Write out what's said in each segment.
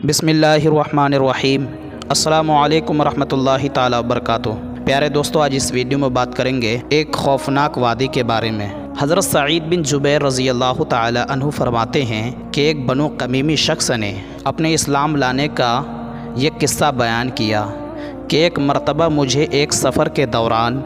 बिस्मिल्लाहिर्रहमानिर्रहीम। अस्सलामु अलैकुम रहमतुल्लाहि ताला वबरकातुहू। प्यारे दोस्तों, आज इस वीडियो में बात करेंगे एक खौफनाक वादी के बारे में। हज़रत सईद बिन जुबैर रज़ी अल्लाह ताला अन्हु फरमाते हैं कि एक बनु कमीमी शख्स ने अपने इस्लाम लाने का ये किस्सा बयान किया कि एक मरतबा मुझे एक सफ़र के दौरान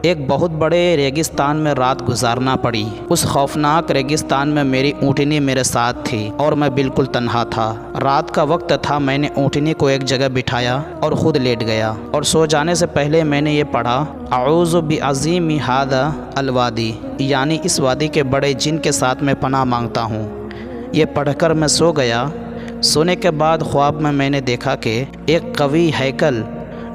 एक बहुत बड़े रेगिस्तान में रात गुजारना पड़ी। उस खौफनाक रेगिस्तान में मेरी ऊँटनी मेरे साथ थी और मैं बिल्कुल तन्हा था। रात का वक्त था। मैंने ऊँटनी को एक जगह बिठाया और ख़ुद लेट गया और सो जाने से पहले मैंने ये पढ़ा, अऊज़ु बिअज़ीमि हादा अलवादी, यानी इस वादी के बड़े जिन के साथ मैं पनाह मांगता हूँ। ये पढ़कर मैं सो गया। सोने के बाद ख्वाब में मैंने देखा कि एक कवी हैकल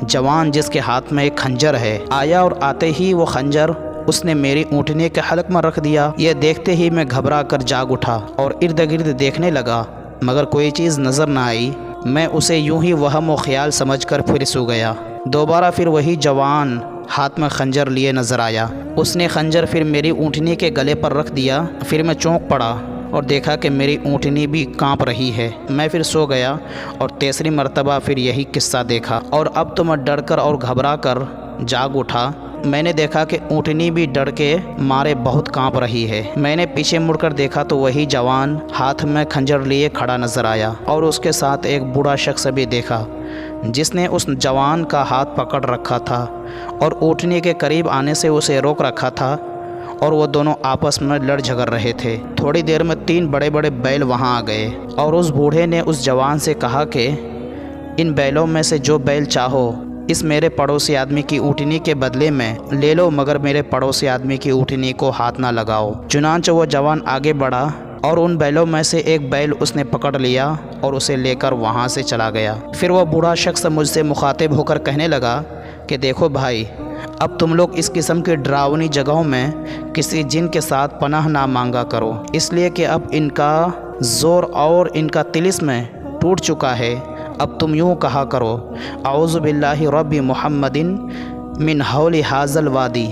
जवान जिसके हाथ में एक खंजर है आया और आते ही वो खंजर उसने मेरी ऊँटनी के हलक में रख दिया। ये देखते ही मैं घबरा कर जाग उठा और इर्द गिर्द देखने लगा, मगर कोई चीज़ नज़र न आई। मैं उसे यूं ही वहम व ख्याल समझकर फिर सो गया। दोबारा फिर वही जवान हाथ में खंजर लिए नज़र आया। उसने खंजर फिर मेरी ऊँटनी के गले पर रख दिया। फिर मैं चौंक पड़ा और देखा कि मेरी ऊँटनी भी कांप रही है। मैं फिर सो गया और तीसरी मर्तबा फिर यही किस्सा देखा और अब तो मैं डर कर और घबरा कर जाग उठा। मैंने देखा कि ऊँटनी भी डर के मारे बहुत कांप रही है। मैंने पीछे मुड़कर देखा तो वही जवान हाथ में खंजर लिए खड़ा नज़र आया और उसके साथ एक बूढ़ा शख्स भी देखा जिसने उस जवान का हाथ पकड़ रखा था और ऊँटनी के करीब आने से उसे रोक रखा था और वो दोनों आपस में लड़ झगड़ रहे थे। थोड़ी देर में 3 बड़े बड़े बैल वहाँ आ गए और उस बूढ़े ने उस जवान से कहा कि इन बैलों में से जो बैल चाहो इस मेरे पड़ोसी आदमी की ऊँटनी के बदले में ले लो, मगर मेरे पड़ोसी आदमी की ऊँटनी को हाथ ना लगाओ। चुनांचे वो जवान आगे बढ़ा और उन बैलों में से एक बैल उसने पकड़ लिया और उसे लेकर वहाँ से चला गया। फिर वो बूढ़ा शख्स मुझसे मुखातिब होकर कहने लगा कि देखो भाई, अब तुम लोग इस किस्म की डरावनी जगहों में किसी जिन के साथ पनाह ना मांगा करो, इसलिए कि अब इनका ज़ोर और इनका तिलिस्म टूट चुका है। अब तुम यूँ कहा करो, अऊज़ु बिल्लाहि रब्बि मुहम्मदिन मिन हौलि हाज़ल वादी,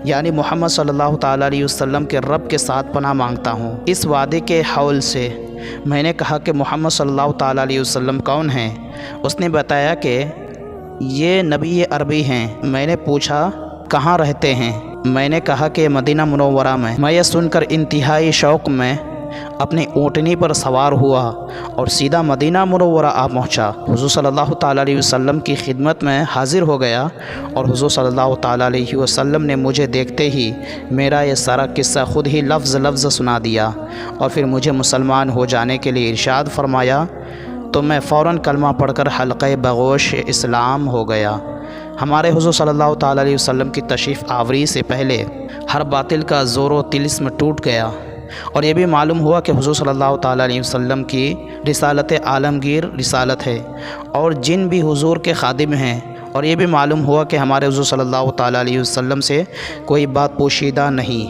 यानी मोहम्मद सल्लल्लाहु ताला अलैहि वसल्लम के रब के साथ पनाह मांगता हूँ इस वादे के हौल से। मैंने कहा कि मोहम्मद सल्लल्लाहु ताला अलैहि वसल्लम कौन हैं? उसने बताया कि ये नबी अरबी हैं। मैंने पूछा कहाँ रहते हैं? मैंने कहा कि मदीना मुनव्वरा में। मैं यह सुनकर इंतहाई शौक़ में अपनी ऊँटनी पर सवार हुआ और सीधा मदीना मुनव्वरा आ पहुँचा। हुज़ूर सल्लल्लाहु ताला अलैहि वसल्लम की खिदमत में हाज़िर हो गया और हुज़ूर सल्लल्लाहु ताला अलैहि वसल्लम ने मुझे देखते ही मेरा ये सारा किस्सा ख़ुद ही लफ्ज़ लफ्ज़ सुना दिया और फिर मुझे मुसलमान हो जाने के लिए इरशाद फरमाया। तो मैं फ़ौरन कलमा पढ़कर हल्क़े बगोश इस्लाम हो गया। हमारे हुज़ूर सल्लल्लाहु ताला अलैहि वसल्लम की तशरीफ़ आवरी से पहले हर बातिल का ज़ोर तिलिस्म टूट गया और ये भी मालूम हुआ कि हुज़ूर सल्लल्लाहु ताला अलैहि वसल्लम की रिसालत आलमगीर रिसालत है और जिन भी हुज़ूर के खादिम हैं। और ये भी मालूम हुआ कि हमारे हुज़ूर सल्लल्लाहु ताला अलैहि वसल्लम से कोई बात पोशीदा नहीं।